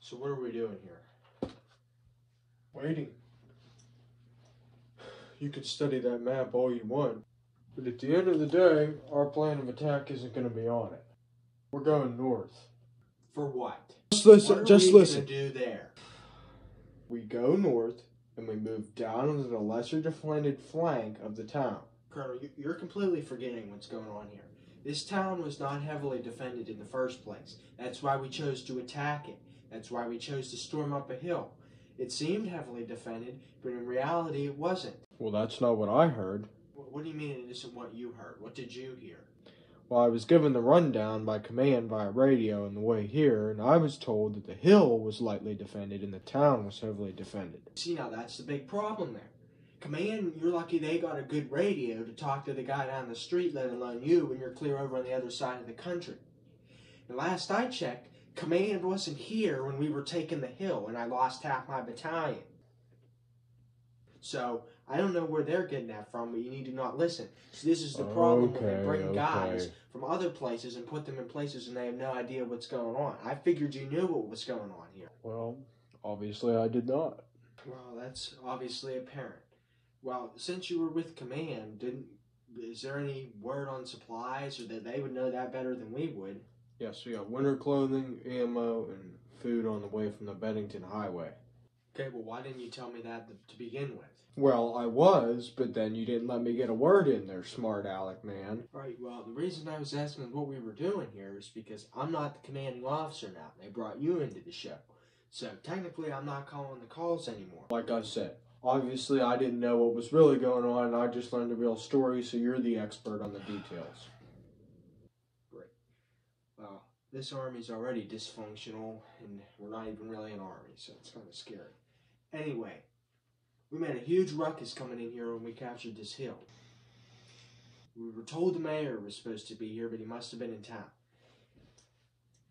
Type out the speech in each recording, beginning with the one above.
So what are we doing here? Waiting. You can study that map all you want, but at the end of the day, our plan of attack isn't going to be on it. We're going north. For what? Just listen. What are we gonna do there? We go north, and we move down into the lesser defended flank of the town. Colonel, you're completely forgetting what's going on here. This town was not heavily defended in the first place. That's why we chose to attack it. That's why we chose to storm up a hill. It seemed heavily defended, but in reality it wasn't. Well, that's not what I heard. What do you mean it isn't what you heard? What did you hear? Well, I was given the rundown by command via radio on the way here, and I was told that the hill was lightly defended and the town was heavily defended. See, now that's the big problem there. Command, you're lucky they got a good radio to talk to the guy down the street, let alone you, when you're clear over on the other side of the country. The last I checked, Command wasn't here when we were taking the hill, and I lost half my battalion. So, I don't know where they're getting that from, but you need to not listen. So this is the problem when they bring guys from other places and put them in places and they have no idea what's going on. I figured you knew what was going on here. Well, obviously I did not. Well, that's obviously apparent. Well, since you were with Command, is there any word on supplies, or that they would know that better than we would? Yes, we got winter clothing, ammo, and food on the way from the Beddington highway. Okay, well, why didn't you tell me that to begin with? Well, I was, but then you didn't let me get a word in there, smart aleck man. Right, well, the reason I was asking what we were doing here is because I'm not the commanding officer now. They brought you into the show. So, technically, I'm not calling the calls anymore. Like I said, obviously I didn't know what was really going on, and I just learned the real story, so you're the expert on the details. Great. Well, this army's already dysfunctional, and we're not even really an army, so it's kind of scary. Anyway, we made a huge ruckus coming in here when we captured this hill. We were told the mayor was supposed to be here, but he must have been in town.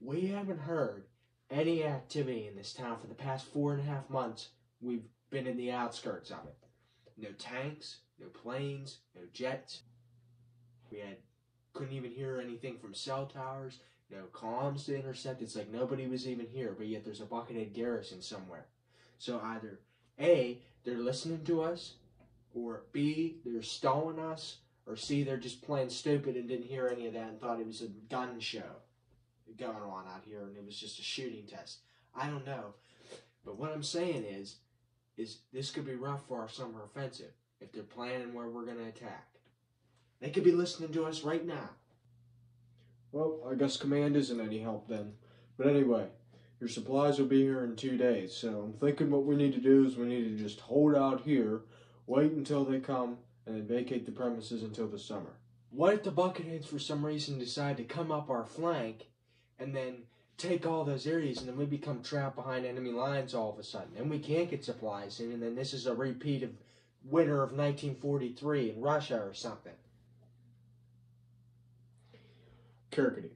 We haven't heard any activity in this town for the past 4.5 months. We've been in the outskirts of it. No tanks, no planes, no jets. We couldn't even hear anything from cell towers, no comms to intercept. It's like nobody was even here, but yet there's a Buckethead garrison somewhere. So either A, they're listening to us, or B, they're stalling us, or C, they're just playing stupid and didn't hear any of that and thought it was a gun show going on out here and it was just a shooting test. I don't know. But what I'm saying is this could be rough for our summer offensive if they're planning where we're going to attack. They could be listening to us right now. Well, I guess command isn't any help then. But anyway, your supplies will be here in 2 days, so I'm thinking what we need to do is we need to just hold out here, wait until they come, and then vacate the premises until the summer. What if the Bucketheads for some reason decide to come up our flank and then take all those areas and then we become trapped behind enemy lines all of a sudden? Then we can't get supplies in, and then this is a repeat of winter of 1943 in Russia or something. Carcate.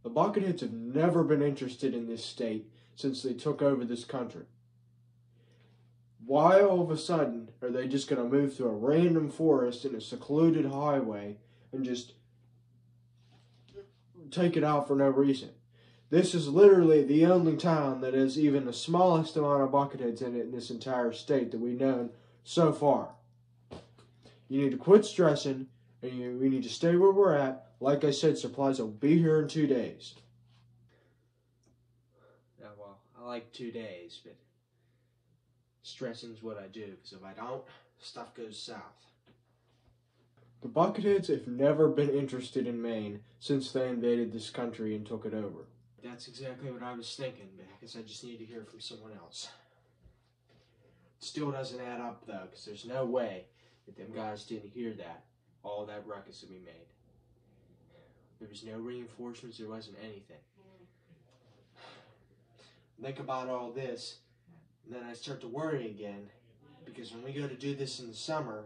The Bucketheads have never been interested in this state since they took over this country. Why all of a sudden are they just going to move to a random forest in a secluded highway and just take it out for no reason? This is literally the only town that has even the smallest amount of Bucketheads in it in this entire state that we've known so far. You need to quit stressing, and we need to stay where we're at. Like I said, supplies will be here in 2 days. Yeah, well, I like 2 days, but stressing's what I do, because if I don't, stuff goes south. The Bucketheads have never been interested in Maine since they invaded this country and took it over. That's exactly what I was thinking, but I guess I just need to hear from someone else. Still doesn't add up, though, because there's no way that them guys didn't hear that, all that ruckus that we made. There was no reinforcements, there wasn't anything. Think about all this, and then I start to worry again, because when we go to do this in the summer,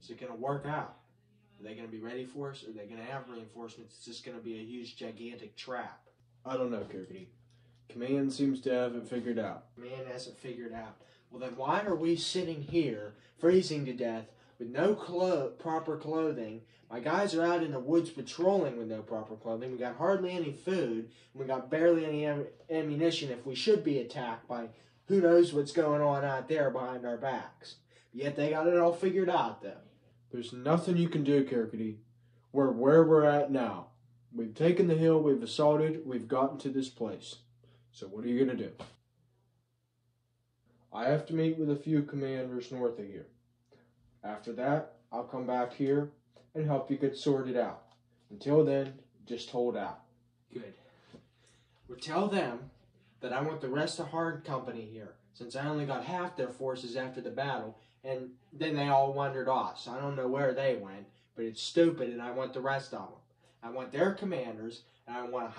is it going to work out? Are they going to be ready for us? Are they going to have reinforcements? It's just going to be a huge, gigantic trap. I don't know, Carcate. Command seems to have it figured out. Command hasn't figured out. Well, then why are we sitting here, freezing to death, with no proper clothing. My guys are out in the woods patrolling with no proper clothing. We got hardly any food, and we got barely any ammunition if we should be attacked by who knows what's going on out there behind our backs. Yet they got it all figured out, though. There's nothing you can do, Carcate. We're where we're at now. We've taken the hill, we've assaulted, we've gotten to this place. So what are you going to do? I have to meet with a few commanders north of here. After that, I'll come back here and help you get sorted out. Until then, just hold out. Good. Well, tell them that I want the rest of Hard Company here, since I only got half their forces after the battle, and then they all wandered off, so I don't know where they went, but it's stupid, and I want the rest of them. I want their commanders, and I want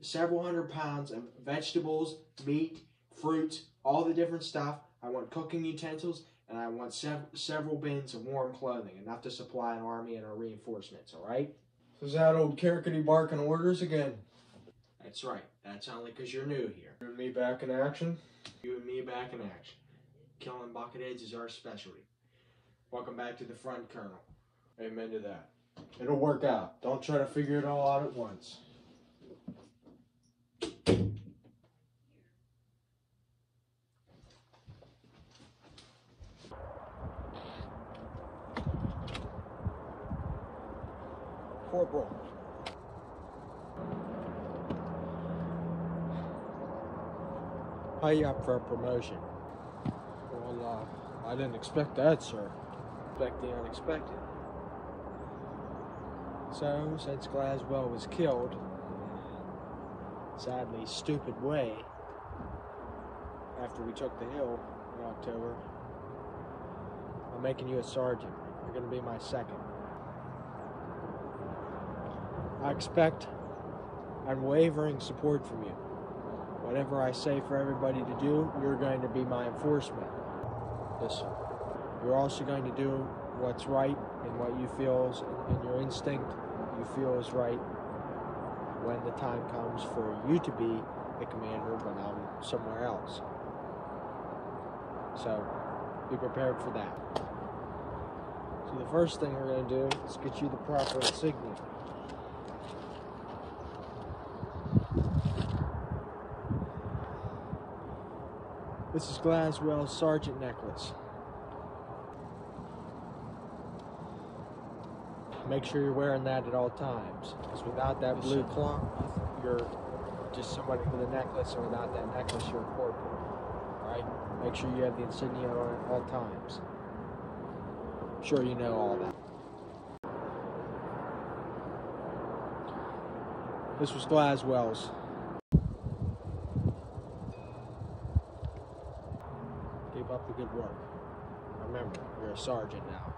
several hundred pounds of vegetables, meat, fruits, all the different stuff. I want cooking utensils, and I want several bins of warm clothing, enough to supply an army and our reinforcements, all right? Is that old Carcate barking orders again? That's right. That's only because you're new here. You and me back in action? You and me back in action. Killing bucketheads is our specialty. Welcome back to the front, Colonel. Amen to that. It'll work out. Don't try to figure it all out at once. Corporal. How you up for a promotion? Well, I didn't expect that, sir. Expect the unexpected. So, since Glaswell was killed, sadly stupid way, after we took the hill in October, I'm making you a sergeant. You're going to be my second. I expect unwavering support from you. Whatever I say for everybody to do, you're going to be my enforcement. Listen, you're also going to do what's right and what you feel is in your instinct you feel is right when the time comes for you to be the commander when I'm somewhere else. So, be prepared for that. So the first thing we're going to do is get you the proper insignia. This is Glaswell's sergeant necklace. Make sure you're wearing that at all times, because without that blue cloth, you're just somebody with a necklace, and without that necklace, you're a corporal. Right? Make sure you have the insignia on at all times. I'm sure you know all that. This was Glaswell's. Keep up the good work. Remember, you're a sergeant now.